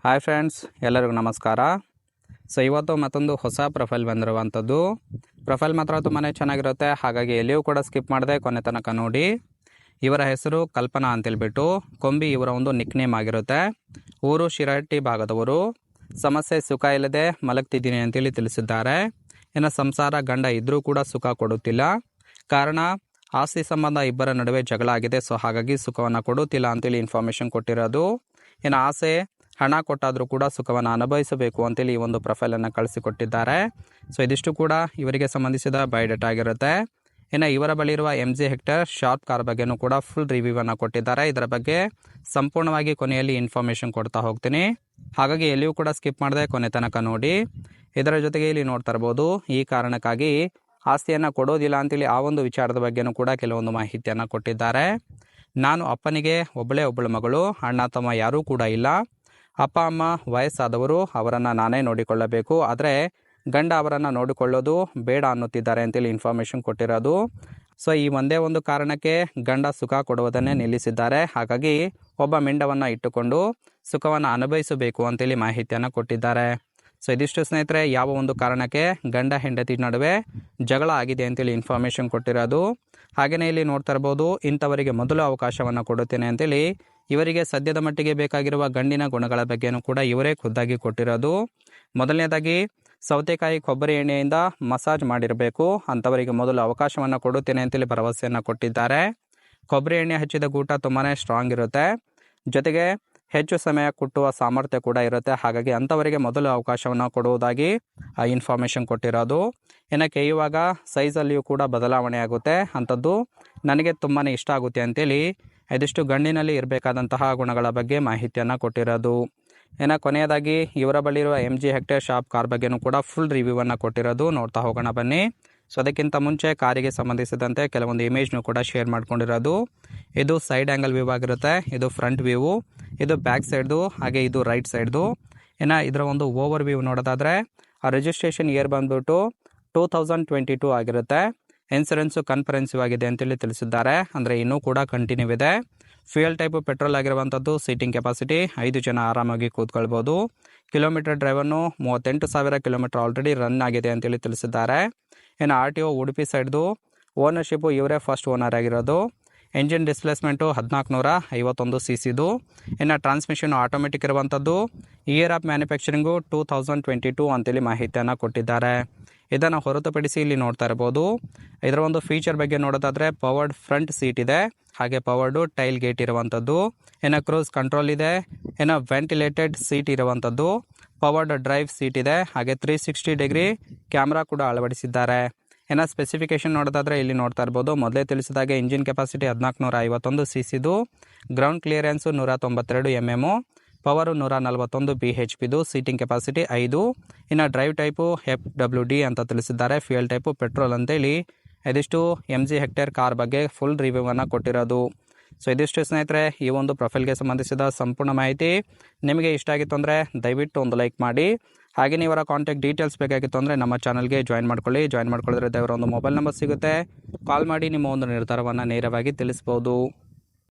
Hi friends, ಎಲ್ಲರಿಗೂ ನಮಸ್ಕಾರ. ಇವತ್ತು ಮತ್ತೊಂದು ಹೊಸ ಪ್ರೊಫೈಲ್ ಬಂದಿರುವಂಥದ್ದು. ಪ್ರೊಫೈಲ್ ಮಾತ್ರ ತುಂಬಾ ಚೆನ್ನಾಗಿರುತ್ತೆ, ಹಾಗಾಗಿ ಎಲ್ಲಿಯೂ ಕೂಡ ಸ್ಕಿಪ್ ಮಾಡದೆ ಕೊನೆ ತನಕ ನೋಡಿ. ಇವರ ಹೆಸರು ಕಲ್ಪನಾ ಅಂತೇಳ್ಬಿಟ್ಟು, ಕೊಂಬಿ ಇವರ ಒಂದು ನಿಕ್ ನೇಮ್ ಆಗಿರುತ್ತೆ. ಊರು ಶಿರಹಟ್ಟಿ ಭಾಗದವರು. ಸಮಸ್ಯೆ ಸುಖ ಇಲ್ಲದೆ ಮಲಗ್ತಿದ್ದೀನಿ ಅಂತೇಳಿ ತಿಳಿಸಿದ್ದಾರೆ. ಇನ್ನು ಸಂಸಾರ ಗಂಡ ಇದ್ದರೂ ಕೂಡ ಸುಖ ಕೊಡುತ್ತಿಲ್ಲ. ಕಾರಣ ಆಸ್ತಿ ಸಂಬಂಧ ಇಬ್ಬರ ನಡುವೆ ಜಗಳ ಆಗಿದೆ. ಹಾಗಾಗಿ ಸುಖವನ್ನು ಕೊಡುತ್ತಿಲ್ಲ ಅಂತೇಳಿ ಇನ್ಫಾರ್ಮೇಷನ್ ಕೊಟ್ಟಿರೋದು. ಇನ್ನು ಆಸೆ ಹಣ ಕೊಟ್ಟಾದರೂ ಕೂಡ ಸುಖವನ್ನು ಅನುಭವಿಸಬೇಕು ಅಂತೇಳಿ ಈ ಒಂದು ಪ್ರೊಫೈಲನ್ನು ಕಳಿಸಿಕೊಟ್ಟಿದ್ದಾರೆ. ಇದಿಷ್ಟು ಕೂಡ ಇವರಿಗೆ ಸಂಬಂಧಿಸಿದ ಬಯೋಡೇಟಾ ಆಗಿರುತ್ತೆ. ಇನ್ನು ಇವರ ಬಳಿ ಇರುವ MG ಹೆಕ್ಟರ್ ಶಾರ್ಪ್ ಕಾರ್ ಬಗ್ಗೆನೂ ಕೂಡ ಫುಲ್ ರಿವ್ಯೂವನ್ನು ಕೊಟ್ಟಿದ್ದಾರೆ. ಇದರ ಬಗ್ಗೆ ಸಂಪೂರ್ಣವಾಗಿ ಕೊನೆಯಲ್ಲಿ ಇನ್ಫಾರ್ಮೇಷನ್ ಕೊಡ್ತಾ ಹೋಗ್ತೀನಿ, ಹಾಗಾಗಿ ಎಲ್ಲಿಯೂ ಕೂಡ ಸ್ಕಿಪ್ ಮಾಡದೆ ಕೊನೆ ತನಕ ನೋಡಿ. ಇದರ ಜೊತೆಗೆ ಇಲ್ಲಿ ನೋಡ್ತಾ ಇರ್ಬೋದು, ಈ ಕಾರಣಕ್ಕಾಗಿ ಆಸ್ತಿಯನ್ನು ಕೊಡೋದಿಲ್ಲ ಅಂತೇಳಿ ಆ ಒಂದು ವಿಚಾರದ ಬಗ್ಗೆನೂ ಕೂಡ ಕೆಲವೊಂದು ಮಾಹಿತಿಯನ್ನು ಕೊಟ್ಟಿದ್ದಾರೆ. ನಾನು ಅಪ್ಪನಿಗೆ ಒಬ್ಬಳು ಮಗಳು, ಅಣ್ಣ ತಮ್ಮ ಯಾರೂ ಕೂಡ ಇಲ್ಲ. ಅಪ್ಪ ಅಮ್ಮ ವಯಸ್ಸಾದವರು, ಅವರನ್ನು ನಾನೇ ನೋಡಿಕೊಳ್ಳಬೇಕು. ಆದರೆ ಗಂಡ ಅವರನ್ನು ನೋಡಿಕೊಳ್ಳೋದು ಬೇಡ ಅನ್ನುತ್ತಿದ್ದಾರೆ ಅಂತೇಳಿ ಇನ್ಫಾರ್ಮೇಷನ್ ಕೊಟ್ಟಿರೋದು. ಈ ಒಂದೇ ಒಂದು ಕಾರಣಕ್ಕೆ ಗಂಡ ಸುಖ ಕೊಡುವುದನ್ನೇ ನಿಲ್ಲಿಸಿದ್ದಾರೆ. ಹಾಗಾಗಿ ಒಬ್ಬ ಮಿಂಡವನ್ನು ಇಟ್ಟುಕೊಂಡು ಸುಖವನ್ನು ಅನುಭವಿಸಬೇಕು ಅಂತೇಳಿ ಮಾಹಿತಿಯನ್ನು ಕೊಟ್ಟಿದ್ದಾರೆ. ಇದಿಷ್ಟು ಸ್ನೇಹಿತರೆ, ಯಾವ ಒಂದು ಕಾರಣಕ್ಕೆ ಗಂಡ ಹೆಂಡತಿ ನಡುವೆ ಜಗಳ ಆಗಿದೆ ಅಂತೇಳಿ ಇನ್ಫಾರ್ಮೇಷನ್ ಕೊಟ್ಟಿರೋದು. ಹಾಗೆಯೇ ಇಲ್ಲಿ ನೋಡ್ತಾ ಇರ್ಬೋದು, ಇಂಥವರಿಗೆ ಮೊದಲು ಅವಕಾಶವನ್ನು ಕೊಡುತ್ತೇನೆ ಅಂತೇಳಿ ಇವರಿಗೆ ಸದ್ಯದ ಮಟ್ಟಿಗೆ ಬೇಕಾಗಿರುವ ಗಂಡಿನ ಗುಣಗಳ ಬಗ್ಗೆನೂ ಕೂಡ ಇವರೇ ಖುದ್ದಾಗಿ ಕೊಟ್ಟಿರೋದು. ಮೊದಲನೇದಾಗಿ ಸೌತೆಕಾಯಿ ಕೊಬ್ಬರಿ ಎಣ್ಣೆಯಿಂದ ಮಸಾಜ್ ಮಾಡಿರಬೇಕು, ಅಂಥವರಿಗೆ ಮೊದಲು ಅವಕಾಶವನ್ನು ಕೊಡುತ್ತೇನೆ ಅಂತೇಳಿ ಭರವಸೆಯನ್ನು ಕೊಟ್ಟಿದ್ದಾರೆ. ಕೊಬ್ಬರಿ ಎಣ್ಣೆ ಹಚ್ಚಿದ ಗೂಟ ತುಂಬಾ ಸ್ಟ್ರಾಂಗ್ ಇರುತ್ತೆ, ಜೊತೆಗೆ ಹೆಚ್ಚು ಸಮಯ ಕುಟ್ಟುವ ಸಾಮರ್ಥ್ಯ ಕೂಡ ಇರುತ್ತೆ. ಹಾಗಾಗಿ ಅಂಥವರಿಗೆ ಮೊದಲು ಅವಕಾಶವನ್ನು ಕೊಡುವುದಾಗಿ ಇನ್ಫಾರ್ಮೇಷನ್ ಕೊಟ್ಟಿರೋದು. ಇನ್ನು ಕೇಯುವಾಗ ಸೈಜಲ್ಲಿಯೂ ಕೂಡ ಬದಲಾವಣೆ ಆಗುತ್ತೆ, ಅಂಥದ್ದು ನನಗೆ ತುಂಬಾ ಇಷ್ಟ ಆಗುತ್ತೆ ಅಂತೇಳಿ ಇದಿಷ್ಟು ಗಂಡಿನಲ್ಲಿ ಇರಬೇಕಾದಂತಹ ಗುಣಗಳ ಬಗ್ಗೆ ಮಾಹಿತಿಯನ್ನು ಕೊಟ್ಟಿರೋದು. ಇನ್ನು ಕೊನೆಯದಾಗಿ ಇವರ ಬಳಿ ಇರುವ MG ಹೆಕ್ಟರ್ ಶಾಪ್ ಕಾರ್ ಬಗ್ಗೆನೂ ಕೂಡ ಫುಲ್ ರಿವ್ಯೂವನ್ನು ಕೊಟ್ಟಿರೋದು. ನೋಡ್ತಾ ಹೋಗೋಣ ಬನ್ನಿ. ಅದಕ್ಕಿಂತ ಮುಂಚೆ ಕಾರಿಗೆ ಸಂಬಂಧಿಸಿದಂತೆ ಕೆಲವೊಂದು ಇಮೇಜ್ನು ಕೂಡ ಶೇರ್ ಮಾಡ್ಕೊಂಡಿರೋದು. ಇದು ಸೈಡ್ ಆ್ಯಂಗಲ್ ವ್ಯೂ ಆಗಿರುತ್ತೆ, ಇದು ಫ್ರಂಟ್ ವ್ಯೂ, ಇದು ಬ್ಯಾಕ್ ಸೈಡ್ದು, ಹಾಗೆ ಇದು ರೈಟ್ ಸೈಡ್ದು. ಇನ್ನು ಇದರ ಒಂದು ಓವರ್ ವ್ಯೂ ನೋಡೋದಾದರೆ ರಿಜಿಸ್ಟ್ರೇಷನ್ ಇಯರ್ ಬಂದ್ಬಿಟ್ಟು 2022 ಆಗಿರುತ್ತೆ. ಇನ್ಸೂರೆನ್ಸು ಕನ್ಫರೆನ್ಸಿವ್ ಆಗಿದೆ ಅಂತೇಳಿ ತಿಳಿಸಿದ್ದಾರೆ, ಅಂದರೆ ಇನ್ನೂ ಕೂಡ ಕಂಟಿನ್ಯೂ ಇದೆ. ಫ್ಯೂಯಲ್ ಟೈಪು ಪೆಟ್ರೋಲ್ ಆಗಿರುವಂಥದ್ದು. ಸೀಟಿಂಗ್ ಕೆಪಾಸಿಟಿ 5 ಜನ ಆರಾಮಾಗಿ ಕೂತ್ಕೊಳ್ಬೋದು. Kilometre driven 38,000 kilometre already run ಆಗಿದೆ ಅಂತೇಳಿ ತಿಳಿಸಿದ್ದಾರೆ. ಇನ್ನು RTO ಉಡುಪಿ ಸೈಡ್ದು. ಓನರ್ಶಿಪ್ಪು ಇವರೇ ಫಸ್ಟ್ ಓನರ್ ಆಗಿರೋದು. Engine displacement 1451 cc. ಇನ್ನು ಟ್ರಾನ್ಸ್ಮಿಷನ್ ಆಟೋಮೆಟಿಕ್ ಇರುವಂಥದ್ದು. ಇಯರ್ ಆಫ್ ಮ್ಯಾನುಫ್ಯಾಕ್ಚರಿಂಗು 2022 ಅಂತೇಳಿ ಮಾಹಿತಿಯನ್ನು ಕೊಟ್ಟಿದ್ದಾರೆ. ಇದನ್ನು ಹೊರತುಪಡಿಸಿ ಇಲ್ಲಿ ನೋಡ್ತಾ ಇರ್ಬೋದು, ಇದರ ಒಂದು ಫೀಚರ್ ಬಗ್ಗೆ ನೋಡೋದಾದರೆ ಪವರ್ಡ್ ಫ್ರಂಟ್ ಸೀಟ್ ಇದೆ, ಹಾಗೆ ಪವರ್ಡು ಟೈಲ್ ಗೇಟ್ ಇರುವಂಥದ್ದು. ಇನ್ನು ಕ್ರೂಸ್ ಕಂಟ್ರೋಲ್ ಇದೆ, ಇನ್ನು ವೆಂಟಿಲೇಟೆಡ್ ಸೀಟ್ ಇರುವಂಥದ್ದು, ಪವರ್ಡ್ ಡ್ರೈವ್ ಸೀಟ್ ಇದೆ, ಹಾಗೆ 360 ಡಿಗ್ರಿ ಕ್ಯಾಮ್ರಾ ಕೂಡ ಅಳವಡಿಸಿದ್ದಾರೆ. ಇನ್ನು ಸ್ಪೆಸಿಫಿಕೇಶನ್ ನೋಡೋದಾದರೆ ಇಲ್ಲಿ ನೋಡ್ತಾ ಇರ್ಬೋದು, ಮೊದಲೇ ತಿಳಿಸಿದಾಗೆ engine capacity 1451 cc, ground clearance 192 mm, power 141 bhp, seating capacity 5. ಇನ್ನು ಡ್ರೈವ್ ಟೈಪು FWD ಅಂತ ತಿಳಿಸಿದ್ದಾರೆ. ಫ್ಯೂಯಲ್ ಟೈಪು ಪೆಟ್ರೋಲ್ ಅಂತೇಳಿ ಇದಿಷ್ಟು MG ಹೆಕ್ಟರ್ ಕಾರ್ ಬಗ್ಗೆ ಫುಲ್ ರಿವ್ಯೂವನ್ನು ಕೊಟ್ಟಿರೋದು. ಇದಿಷ್ಟು ಸ್ನೇಹಿತರೆ, ಈ ಒಂದು ಪ್ರೊಫೈಲ್ಗೆ ಸಂಬಂಧಿಸಿದ ಸಂಪೂರ್ಣ ಮಾಹಿತಿ. ನಿಮಗೆ ಇಷ್ಟ ಆಗಿತ್ತು ಅಂದರೆ ದಯವಿಟ್ಟು ಒಂದು ಲೈಕ್ ಮಾಡಿ. ಹಾಗೆಯೇ ಇವರ ಕಾಂಟ್ಯಾಕ್ಟ್ ಡೀಟೇಲ್ಸ್ ಬೇಕಾಗಿತ್ತು ಅಂದರೆ ನಮ್ಮ ಚಾನಲ್ಗೆ ಜಾಯಿನ್ ಮಾಡ್ಕೊಳ್ಳಿ. ಜಾಯಿನ್ ಮಾಡ್ಕೊಳ್ಳೋದ್ರಿಂದ ಇವರ ಒಂದು ಮೊಬೈಲ್ ನಂಬರ್ ಸಿಗುತ್ತೆ, ಕಾಲ್ ಮಾಡಿ ನಿಮ್ಮ ಒಂದು ನಿರ್ಧಾರವನ್ನು ನೇರವಾಗಿ ತಿಳಿಸ್ಬೋದು.